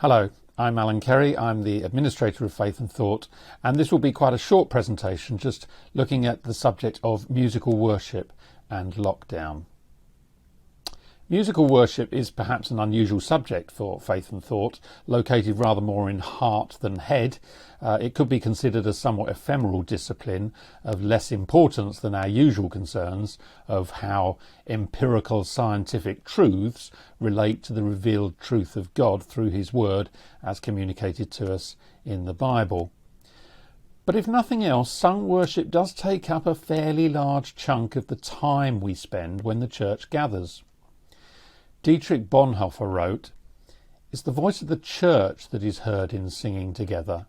Hello, I'm Alan Kerry. I'm the administrator of Faith and Thought, and this will be quite a short presentation just looking at the subject of musical worship and lockdown. Musical worship is perhaps an unusual subject for Faith and Thought, located rather more in heart than head. It could be considered a somewhat ephemeral discipline of less importance than our usual concerns of how empirical scientific truths relate to the revealed truth of God through his word as communicated to us in the Bible. But if nothing else, sung worship does take up a fairly large chunk of the time we spend when the church gathers. Dietrich Bonhoeffer wrote, "It's the voice of the church that is heard in singing together.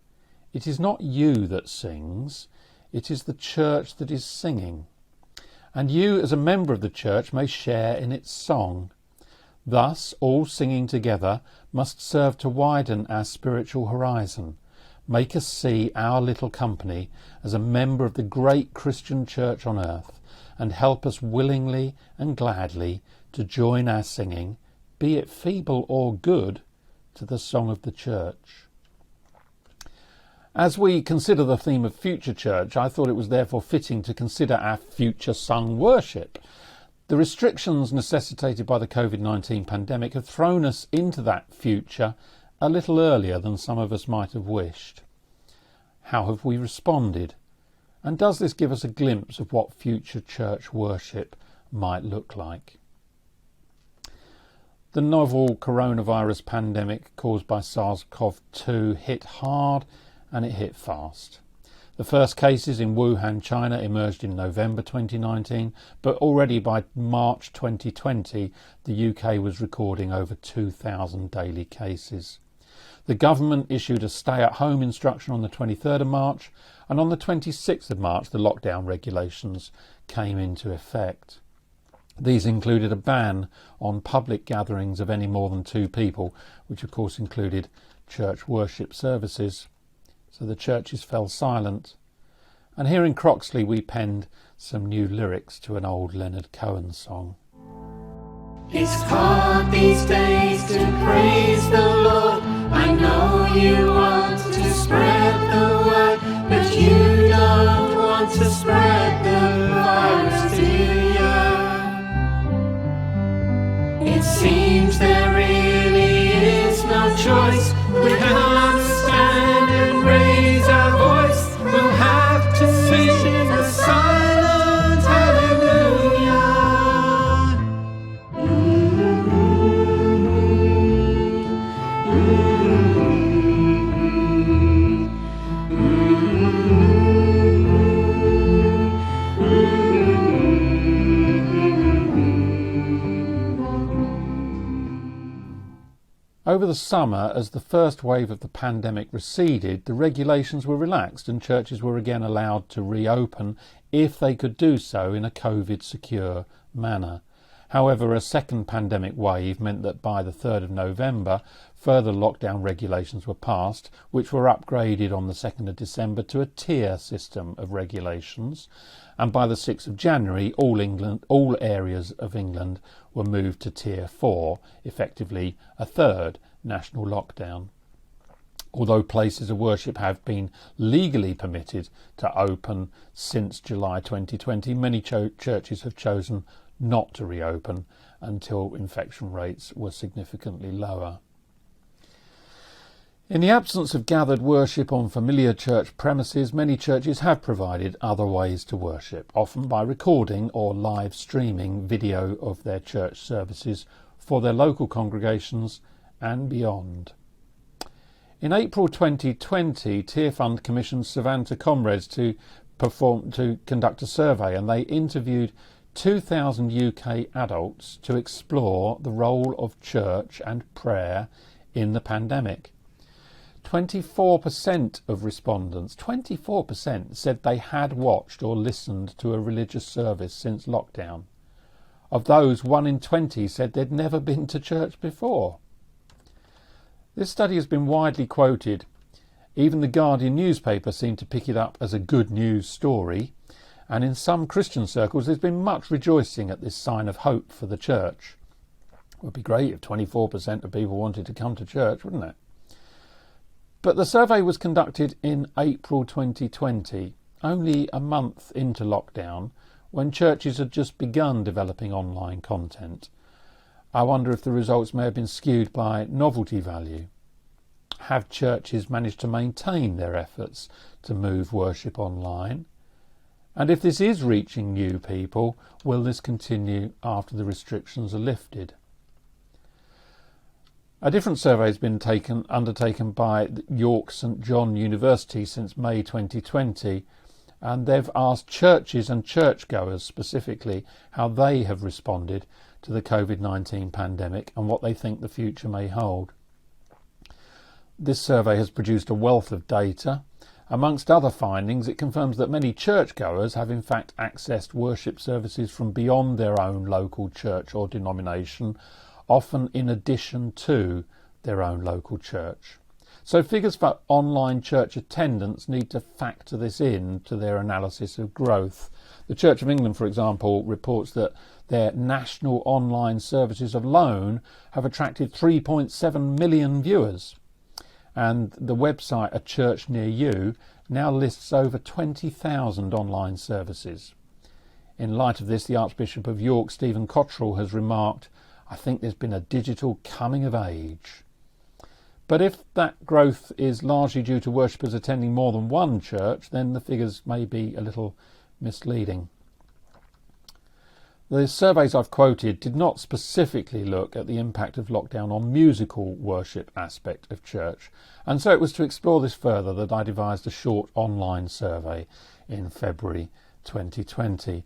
It is not you that sings, it is the church that is singing. And you, as a member of the church, may share in its song. Thus, all singing together must serve to widen our spiritual horizon, make us see our little company as a member of the great Christian church on earth, and help us willingly and gladly to join our singing, be it feeble or good, to the song of the church." As we consider the theme of future church, I thought it was therefore fitting to consider our future sung worship. The restrictions necessitated by the COVID-19 pandemic have thrown us into that future a little earlier than some of us might have wished. How have we responded? And does this give us a glimpse of what future church worship might look like? The novel coronavirus pandemic caused by SARS-CoV-2 hit hard and it hit fast. The first cases in Wuhan, China emerged in November 2019, but already by March 2020 the UK was recording over 2,000 daily cases. The government issued a stay-at-home instruction on the 23rd of March, and on the 26th of March the lockdown regulations came into effect. These included a ban on public gatherings of any more than 2 people, which of course included church worship services. So the churches fell silent. And here in Croxley we penned some new lyrics to an old Leonard Cohen song. It's hard these days to praise the Lord. I know you want to spread the word, but you don't want to spread the virus, do you? It seems there really is no choice. We can't stand and raise our voice. We'll have to sing a silent hallelujah. Over the summer, as the first wave of the pandemic receded, the regulations were relaxed and churches were again allowed to reopen if they could do so in a COVID-secure manner. However, a second pandemic wave meant that by the 3rd of November, further lockdown regulations were passed, which were upgraded on the 2nd of December to a tier system of regulations. And by the 6th of January, all areas of England were moved to Tier 4, effectively a third national lockdown. Although places of worship have been legally permitted to open since July 2020, many churches have chosen not to reopen until infection rates were significantly lower. In the absence of gathered worship on familiar church premises, many churches have provided other ways to worship, often by recording or live streaming video of their church services for their local congregations and beyond. In April 2020, Tearfund commissioned Savanta Comrades to conduct a survey, and they interviewed 2,000 UK adults to explore the role of church and prayer in the pandemic. 24% of respondents, 24%, said they had watched or listened to a religious service since lockdown. Of those, 1 in 20 said they'd never been to church before. This study has been widely quoted. Even the Guardian newspaper seemed to pick it up as a good news story, and in some Christian circles there's been much rejoicing at this sign of hope for the church. It would be great if 24% of people wanted to come to church, wouldn't it? But the survey was conducted in April 2020, only a month into lockdown, when churches had just begun developing online content. I wonder if the results may have been skewed by novelty value. Have churches managed to maintain their efforts to move worship online? And if this is reaching new people, will this continue after the restrictions are lifted? A different survey has been undertaken by York St John University since May 2020, and they've asked churches and churchgoers specifically how they have responded to the COVID-19 pandemic and what they think the future may hold. This survey has produced a wealth of data. Amongst other findings, it confirms that many churchgoers have in fact accessed worship services from beyond their own local church or denomination, often in addition to their own local church. So figures for online church attendance need to factor this in to their analysis of growth. The Church of England, for example, reports that their national online services alone have attracted 3.7 million viewers. And the website A Church Near You now lists over 20,000 online services. In light of this, the Archbishop of York, Stephen Cottrell, has remarked, "I think there's been a digital coming of age." But if that growth is largely due to worshippers attending more than one church, then the figures may be a little misleading. The surveys I've quoted did not specifically look at the impact of lockdown on musical worship aspect of church, and so it was to explore this further that I devised a short online survey in February 2020.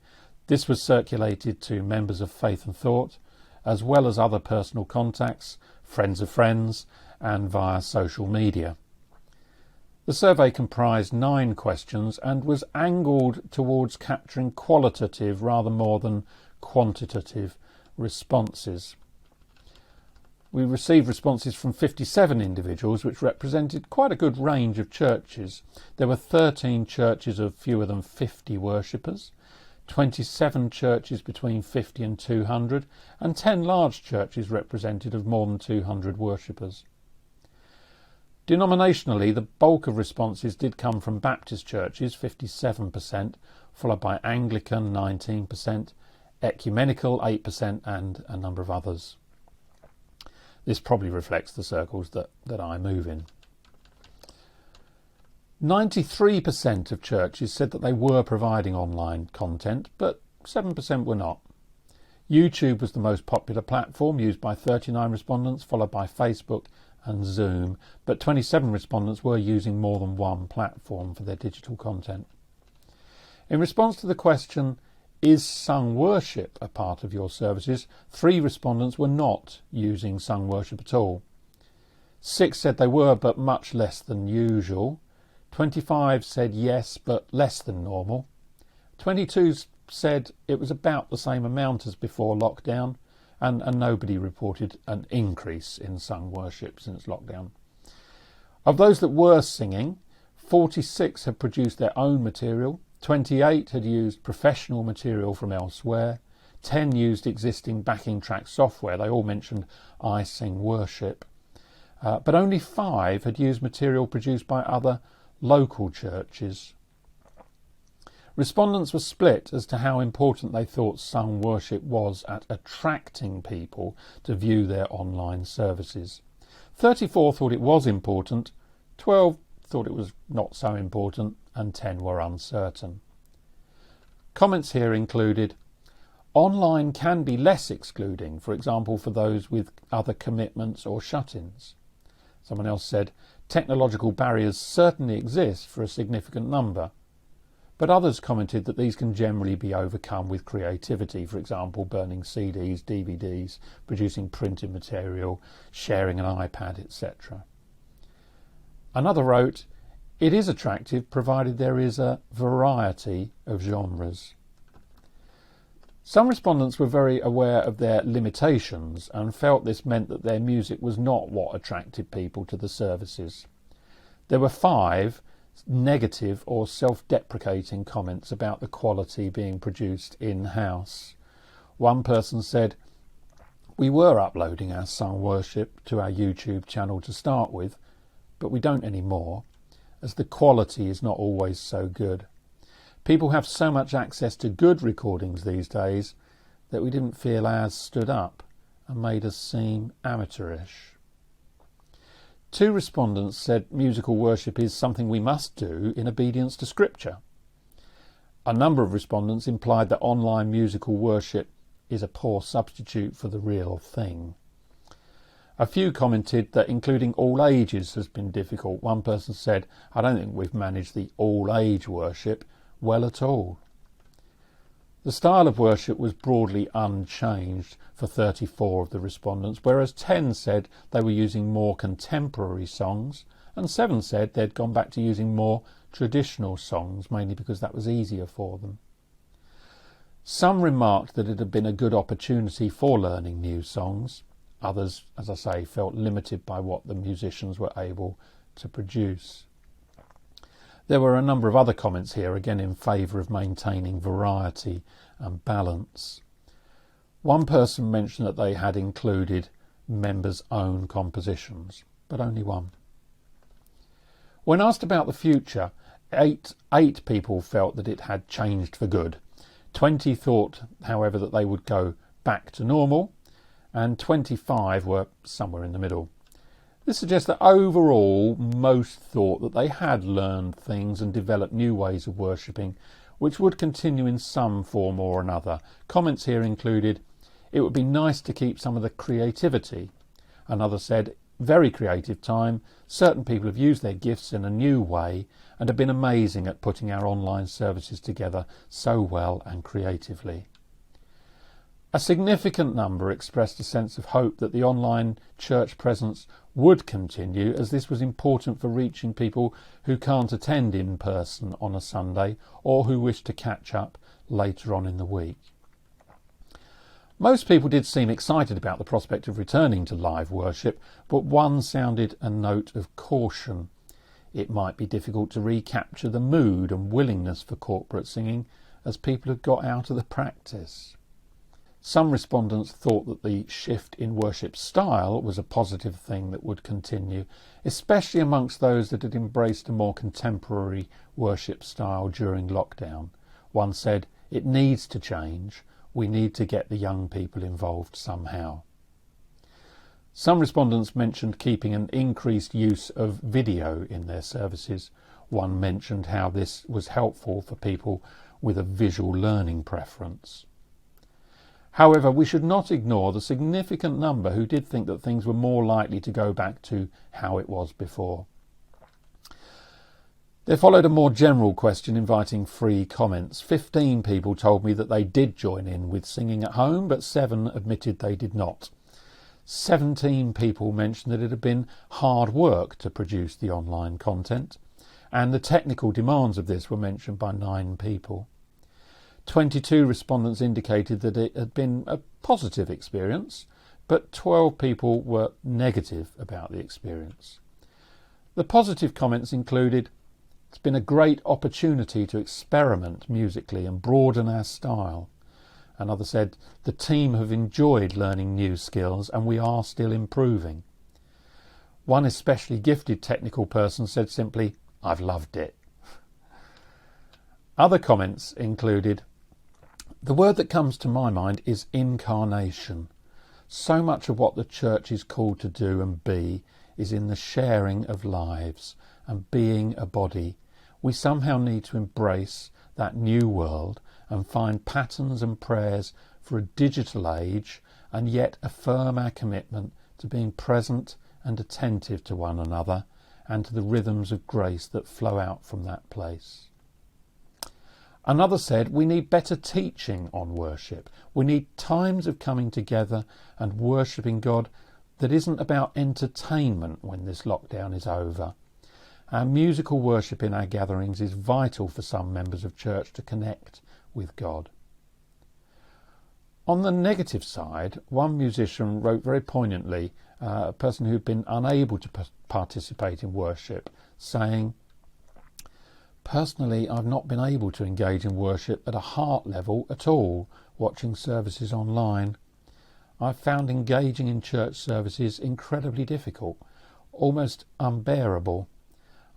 This was circulated to members of Faith and Thought, as well as other personal contacts, friends of friends, and via social media. The survey comprised 9 questions and was angled towards capturing qualitative rather more than quantitative responses. We received responses from 57 individuals, which represented quite a good range of churches. There were 13 churches of fewer than 50 worshippers, 27 churches between 50 and 200, and 10 large churches represented of more than 200 worshippers. Denominationally, the bulk of responses did come from Baptist churches, 57%, followed by Anglican, 19%, Ecumenical, 8%, and a number of others. This probably reflects the circles that I move in. 93% of churches said that they were providing online content, but 7% were not. YouTube was the most popular platform, used by 39 respondents, followed by Facebook and Zoom, but 27 respondents were using more than one platform for their digital content. In response to the question, "Is sung worship a part of your services?" 3 respondents were not using sung worship at all. 6 said they were, but much less than usual. 25 said yes, but less than normal. 22 said it was about the same amount as before lockdown, and nobody reported an increase in sung worship since lockdown. Of those that were singing, 46 had produced their own material, 28 had used professional material from elsewhere, 10 used existing backing track software. They all mentioned I Sing Worship. But only 5 had used material produced by other local churches. Respondents were split as to how important they thought sung worship was at attracting people to view their online services. 34 thought it was important, 12 thought it was not so important, and 10 were uncertain. Comments here included, "Online can be less excluding, for example for those with other commitments or shut-ins." Someone else said, "Technological barriers certainly exist for a significant number." But others commented that these can generally be overcome with creativity, for example burning CDs, DVDs, producing printed material, sharing an iPad, etc. Another wrote, "It is attractive provided there is a variety of genres." Some respondents were very aware of their limitations and felt this meant that their music was not what attracted people to the services. There were 5 negative or self-deprecating comments about the quality being produced in-house. One person said, "We were uploading our sung worship to our YouTube channel to start with, but we don't anymore, as the quality is not always so good. People have so much access to good recordings these days that we didn't feel ours stood up and made us seem amateurish. 2 respondents said musical worship is something we must do in obedience to Scripture. A number of respondents implied that online musical worship is a poor substitute for the real thing. A few commented that including all ages has been difficult. One person said, "I don't think we've managed the all-age worship well at all." The style of worship was broadly unchanged for 34 of the respondents, whereas 10 said they were using more contemporary songs, and 7 said they'd gone back to using more traditional songs, mainly because that was easier for them. Some remarked that it had been a good opportunity for learning new songs. Others, as I say, felt limited by what the musicians were able to produce. There were a number of other comments here, again in favour of maintaining variety and balance. One person mentioned that they had included members' own compositions, but only one. When asked about the future, eight people felt that it had changed for good. 20 thought, however, that they would go back to normal, and 25 were somewhere in the middle. This suggests that overall most thought that they had learned things and developed new ways of worshipping, which would continue in some form or another. Comments here included, "It would be nice to keep some of the creativity." Another said, "Very creative time. Certain people have used their gifts in a new way and have been amazing at putting our online services together so well and creatively." A significant number expressed a sense of hope that the online church presence would continue, as this was important for reaching people who can't attend in person on a Sunday or who wish to catch up later on in the week. Most people did seem excited about the prospect of returning to live worship, but one sounded a note of caution. It might be difficult to recapture the mood and willingness for corporate singing as people had got out of the practice. Some respondents thought that the shift in worship style was a positive thing that would continue, especially amongst those that had embraced a more contemporary worship style during lockdown. One said, "It needs to change. We need to get the young people involved somehow." Some respondents mentioned keeping an increased use of video in their services. One mentioned how this was helpful for people with a visual learning preference. However, we should not ignore the significant number who did think that things were more likely to go back to how it was before. There followed a more general question inviting free comments. 15 people told me that they did join in with singing at home, but 7 admitted they did not. 17 people mentioned that it had been hard work to produce the online content, and the technical demands of this were mentioned by 9 people. 22 respondents indicated that it had been a positive experience, but 12 people were negative about the experience. The positive comments included, "It's been a great opportunity to experiment musically and broaden our style." Another said, "The team have enjoyed learning new skills and we are still improving." One especially gifted technical person said simply, "I've loved it." Other comments included, "The word that comes to my mind is incarnation. So much of what the church is called to do and be is in the sharing of lives and being a body. We somehow need to embrace that new world and find patterns and prayers for a digital age and yet affirm our commitment to being present and attentive to one another and to the rhythms of grace that flow out from that place." Another said, "We need better teaching on worship. We need times of coming together and worshipping God that isn't about entertainment when this lockdown is over. Our musical worship in our gatherings is vital for some members of church to connect with God." On the negative side, one musician wrote very poignantly, a person who'd been unable to participate in worship, saying, "Personally, I've not been able to engage in worship at a heart level at all, watching services online. I've found engaging in church services incredibly difficult. almost unbearable.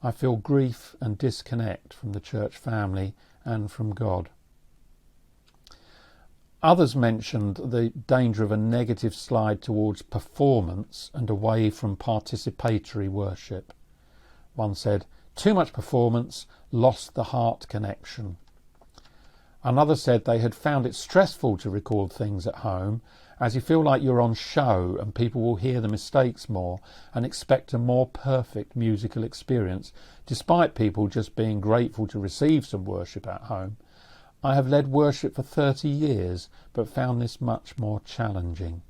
I feel grief and disconnect from the church family and from God. Others mentioned the danger of a negative slide towards performance and away from participatory worship. One said, "Too much performance, lost the heart connection." Another said they had found it stressful to record things at home, as you feel like you're on show and people will hear the mistakes more and expect a more perfect musical experience, despite people just being grateful to receive some worship at home. I have led worship for 30 years, but found this much more challenging.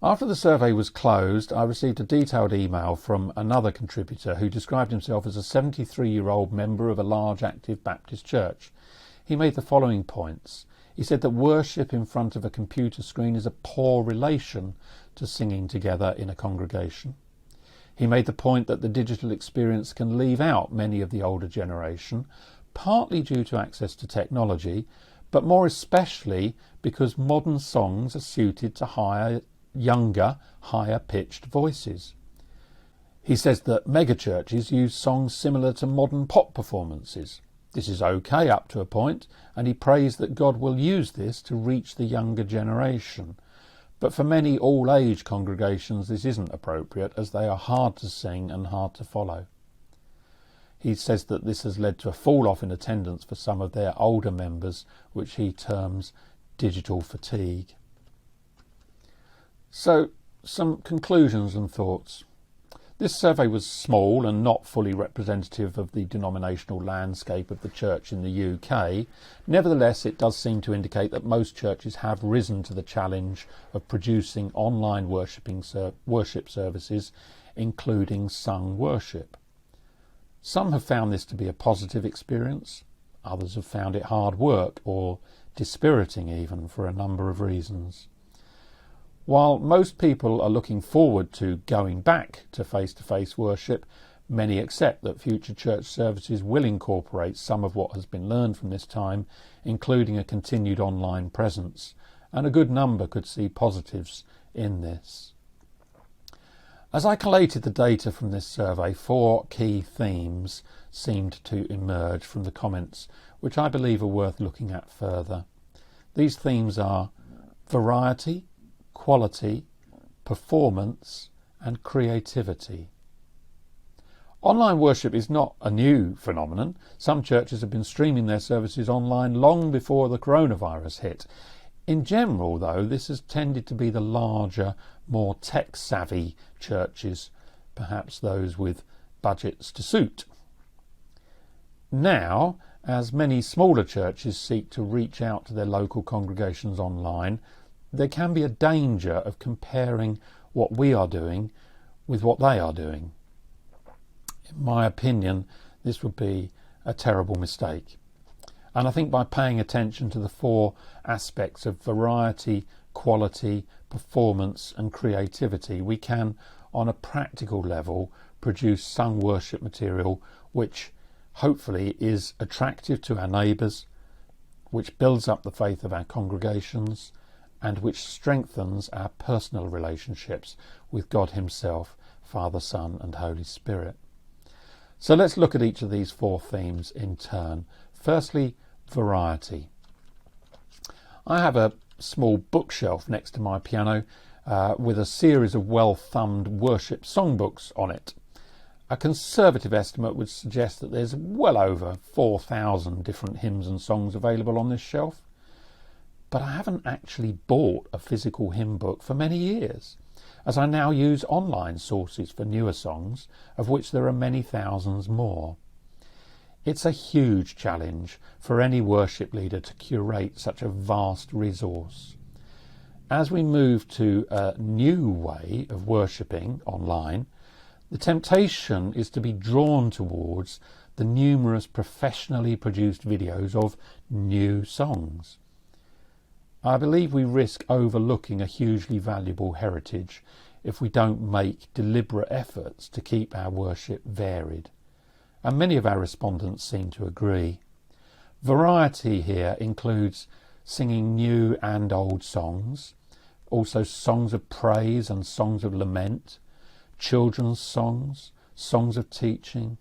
After the survey was closed, I received a detailed email from another contributor who described himself as a 73-year-old member of a large active Baptist church. He made the following points. He said that worship in front of a computer screen is a poor relation to singing together in a congregation. He made the point that the digital experience can leave out many of the older generation, partly due to access to technology, but more especially because modern songs are suited to younger, higher-pitched voices. He says that megachurches use songs similar to modern pop performances. This is okay up to a point, and he prays that God will use this to reach the younger generation. But for many all-age congregations this isn't appropriate, as they are hard to sing and hard to follow. He says that this has led to a fall-off in attendance for some of their older members, which he terms digital fatigue. So, some conclusions and thoughts. This survey was small and not fully representative of the denominational landscape of the church in the UK. Nevertheless, it does seem to indicate that most churches have risen to the challenge of producing online worship services, including sung worship. Some have found this to be a positive experience. Others have found it hard work or dispiriting even, for a number of reasons. While most people are looking forward to going back to face-to-face worship, many accept that future church services will incorporate some of what has been learned from this time, including a continued online presence, and a good number could see positives in this. As I collated the data from this survey, 4 key themes seemed to emerge from the comments, which I believe are worth looking at further. These themes are variety, quality, performance, and creativity. Online worship is not a new phenomenon. Some churches have been streaming their services online long before the coronavirus hit. In general, though, this has tended to be the larger, more tech-savvy churches, perhaps those with budgets to suit. Now, as many smaller churches seek to reach out to their local congregations online, there can be a danger of comparing what we are doing with what they are doing. In my opinion, this would be a terrible mistake. And I think by paying attention to the 4 aspects of variety, quality, performance and creativity, we can, on a practical level, produce sung worship material which hopefully is attractive to our neighbours, which builds up the faith of our congregations, and which strengthens our personal relationships with God Himself, Father, Son and Holy Spirit. So let's look at each of these 4 themes in turn. Firstly, variety. I have a small bookshelf next to my piano with a series of well-thumbed worship songbooks on it. A conservative estimate would suggest that there's well over 4,000 different hymns and songs available on this shelf. But I haven't actually bought a physical hymn book for many years, as I now use online sources for newer songs, of which there are many thousands more. It's a huge challenge for any worship leader to curate such a vast resource. As we move to a new way of worshipping online, the temptation is to be drawn towards the numerous professionally produced videos of new songs. I believe we risk overlooking a hugely valuable heritage if we don't make deliberate efforts to keep our worship varied. And many of our respondents seem to agree. Variety here includes singing new and old songs, also songs of praise and songs of lament, children's songs, songs of teaching,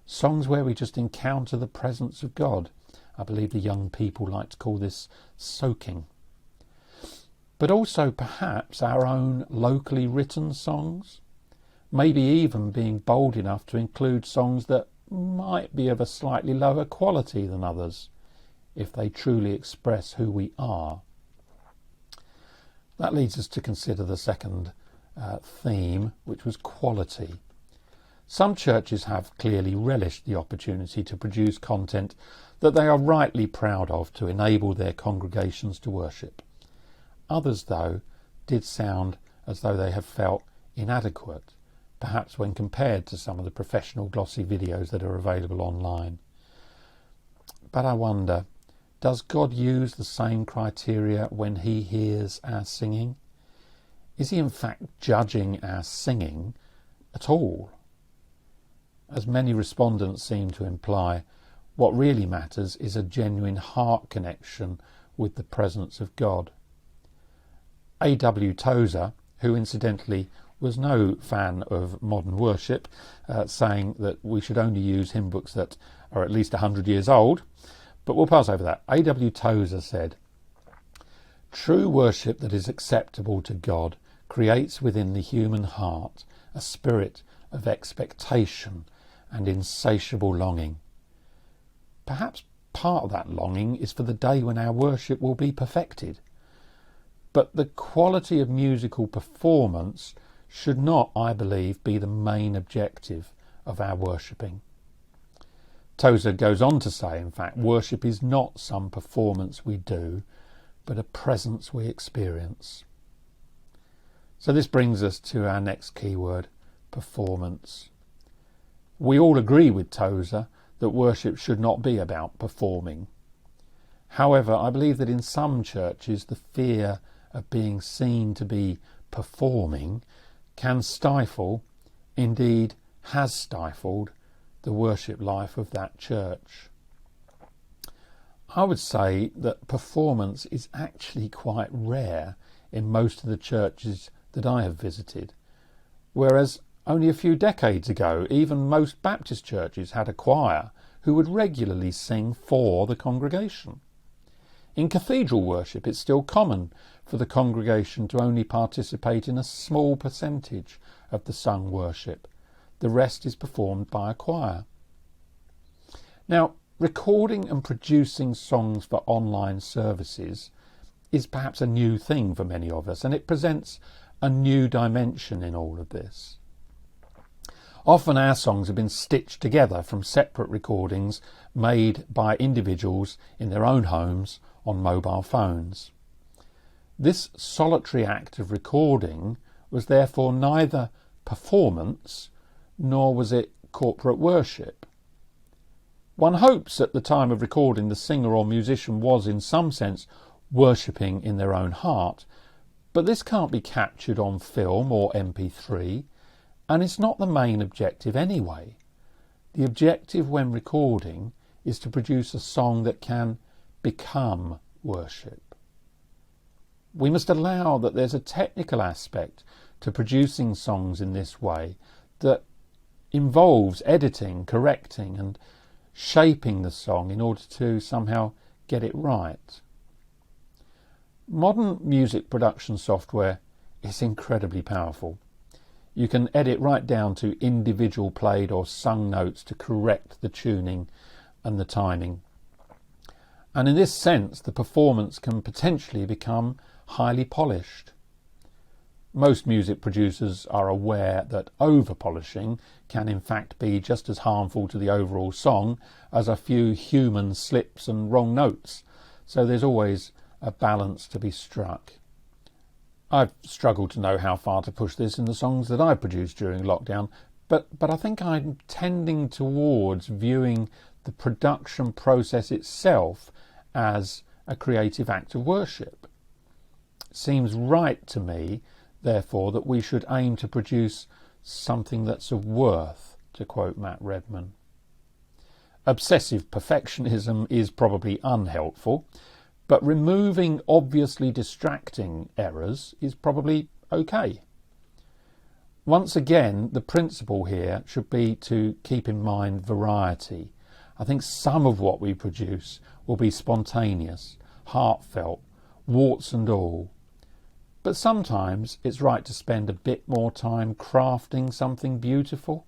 songs where we just encounter the presence of God. I believe the young people like to call this soaking. But also perhaps our own locally written songs, maybe even being bold enough to include songs that might be of a slightly lower quality than others, if they truly express who we are. That leads us to consider the second theme, which was quality. Some churches have clearly relished the opportunity to produce content that they are rightly proud of to enable their congregations to worship. Others, though, did sound as though they have felt inadequate, perhaps when compared to some of the professional glossy videos that are available online. But I wonder, does God use the same criteria when he hears our singing? Is he in fact judging our singing at all? As many respondents seem to imply, what really matters is a genuine heart connection with the presence of God. A.W. Tozer, who incidentally was no fan of modern worship, saying that we should only use hymn books that are at least 100 years old, but we'll pass over that. A.W. Tozer said, "True worship that is acceptable to God creates within the human heart a spirit of expectation and insatiable longing. Perhaps part of that longing is for the day when our worship will be perfected. But the quality of musical performance should not, I believe, be the main objective of our worshipping." Tozer goes on to say, in fact, worship is not some performance we do, but a presence we experience. So this brings us to our next key word, performance. We all agree with Tozer that worship should not be about performing. However, I believe that in some churches the fear of being seen to be performing can stifle, indeed has stifled, the worship life of that church. I would say that performance is actually quite rare in most of the churches that I have visited, whereas only a few decades ago even most Baptist churches had a choir who would regularly sing for the congregation. In cathedral worship it's still common for the congregation to only participate in a small percentage of the sung worship. The rest is performed by a choir. Now, recording and producing songs for online services is perhaps a new thing for many of us, and it presents a new dimension in all of this. Often our songs have been stitched together from separate recordings made by individuals in their own homes on mobile phones. This solitary act of recording was therefore neither performance nor was it corporate worship. One hopes at the time of recording the singer or musician was in some sense worshipping in their own heart, but this can't be captured on film or MP3, and it's not the main objective anyway. The objective when recording is to produce a song that can become worship. We must allow that there's a technical aspect to producing songs in this way that involves editing, correcting and shaping the song in order to somehow get it right. Modern music production software is incredibly powerful. You can edit right down to individual played or sung notes to correct the tuning and the timing. And in this sense, the performance can potentially become highly polished. Most music producers are aware that over-polishing can in fact be just as harmful to the overall song as a few human slips and wrong notes, so there's always a balance to be struck. I've struggled to know how far to push this in the songs that I produced during lockdown, but I think I'm tending towards viewing the production process itself as a creative act of worship. It seems right to me, therefore, that we should aim to produce something that's of worth, to quote Matt Redman. Obsessive perfectionism is probably unhelpful, but removing obviously distracting errors is probably okay. Once again, the principle here should be to keep in mind variety. I think some of what we produce will be spontaneous, heartfelt, warts and all. But sometimes it's right to spend a bit more time crafting something beautiful.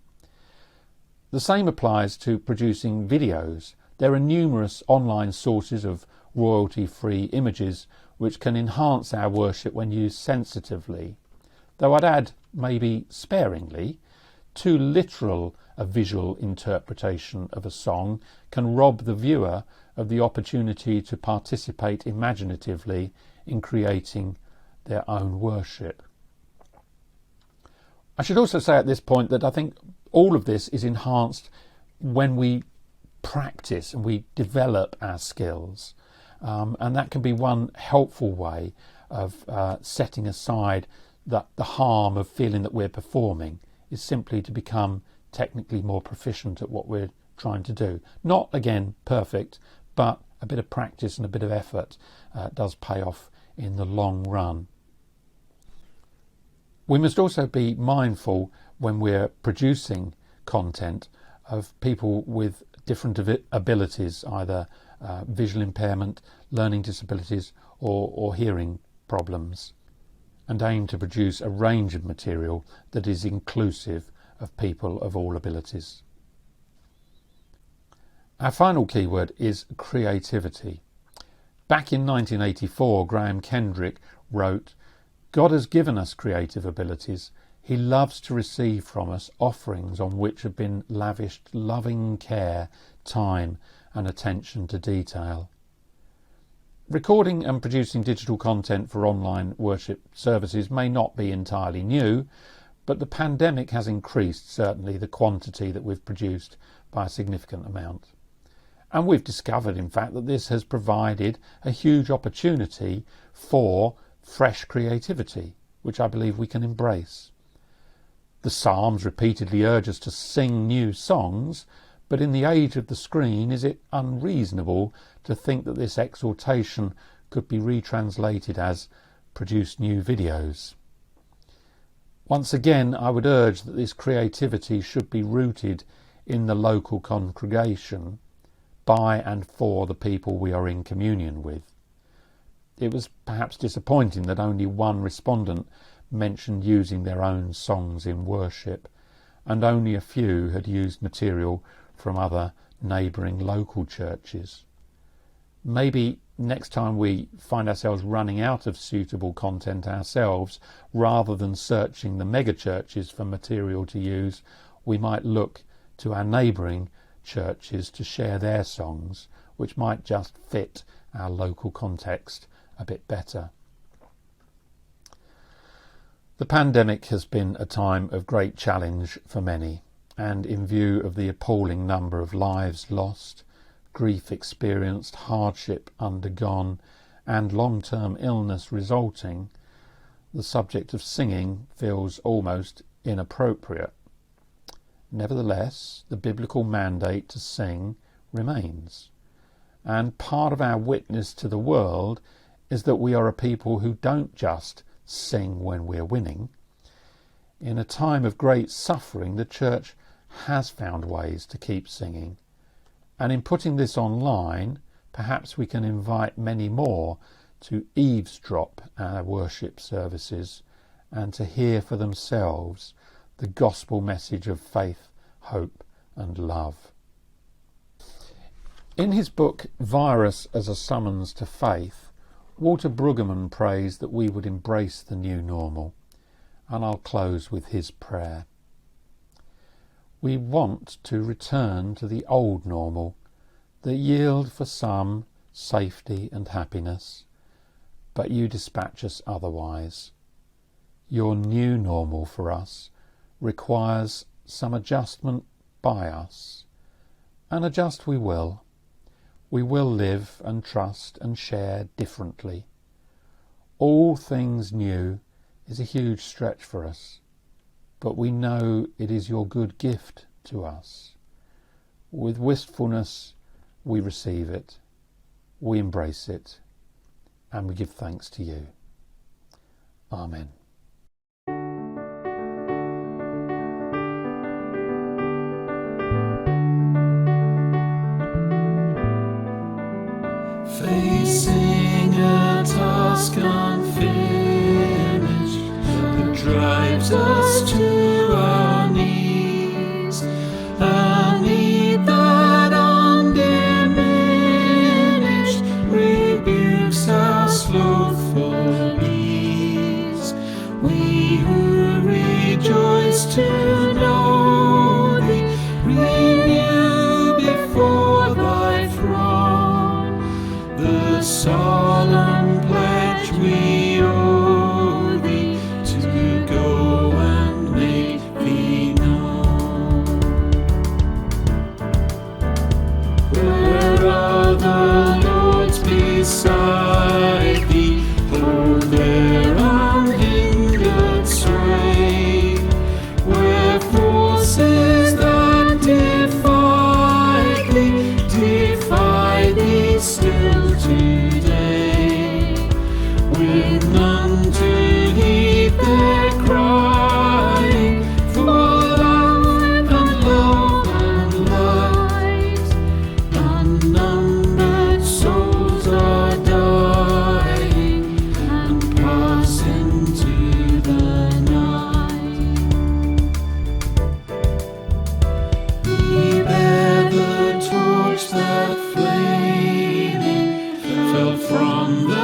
The same applies to producing videos. There are numerous online sources of royalty-free images which can enhance our worship when used sensitively. Though I'd add, maybe sparingly, too literal a visual interpretation of a song can rob the viewer of the opportunity to participate imaginatively in creating their own worship. I should also say at this point that I think all of this is enhanced when we practice and we develop our skills, and that can be one helpful way of setting aside the harm of feeling that we're performing, is simply to become technically more proficient at what we're trying to do. Not, again, perfect, but a bit of practice and a bit of effort does pay off in the long run. We must also be mindful when we're producing content of people with different abilities, either visual impairment, learning disabilities or hearing problems, and aim to produce a range of material that is inclusive of people of all abilities. Our final keyword is creativity. Back in 1984, Graham Kendrick wrote, "God has given us creative abilities. He loves to receive from us offerings on which have been lavished loving care, time and attention to detail." Recording and producing digital content for online worship services may not be entirely new, but the pandemic has increased, certainly, the quantity that we've produced by a significant amount. And we've discovered, in fact, that this has provided a huge opportunity for fresh creativity, which I believe we can embrace. The Psalms repeatedly urge us to sing new songs, but in the age of the screen, is it unreasonable to think that this exhortation could be retranslated as produce new videos? Once again, I would urge that this creativity should be rooted in the local congregation, by and for the people we are in communion with. It was perhaps disappointing that only one respondent mentioned using their own songs in worship, and only a few had used material from other neighbouring local churches. Maybe next time we find ourselves running out of suitable content ourselves, rather than searching the mega churches for material to use, we might look to our neighbouring churches to share their songs, which might just fit our local context a bit better. The pandemic has been a time of great challenge for many, and in view of the appalling number of lives lost, grief experienced, hardship undergone, and long-term illness resulting, the subject of singing feels almost inappropriate. Nevertheless, the biblical mandate to sing remains, and part of our witness to the world is that we are a people who don't just sing when we're winning. In a time of great suffering, the church has found ways to keep singing, and in putting this online, perhaps we can invite many more to eavesdrop our worship services and to hear for themselves the gospel message of faith, hope and love. In his book Virus as a Summons to Faith, Walter Brueggemann prays that we would embrace the new normal, and I'll close with his prayer. We want to return to the old normal that yield for some safety and happiness, but you dispatch us otherwise. Your new normal for us requires some adjustment by us, and adjust we will. We will live and trust and share differently. All things new is a huge stretch for us, but we know it is your good gift to us. With wistfulness we receive it, we embrace it, and we give thanks to you. Amen. that flaming fell from the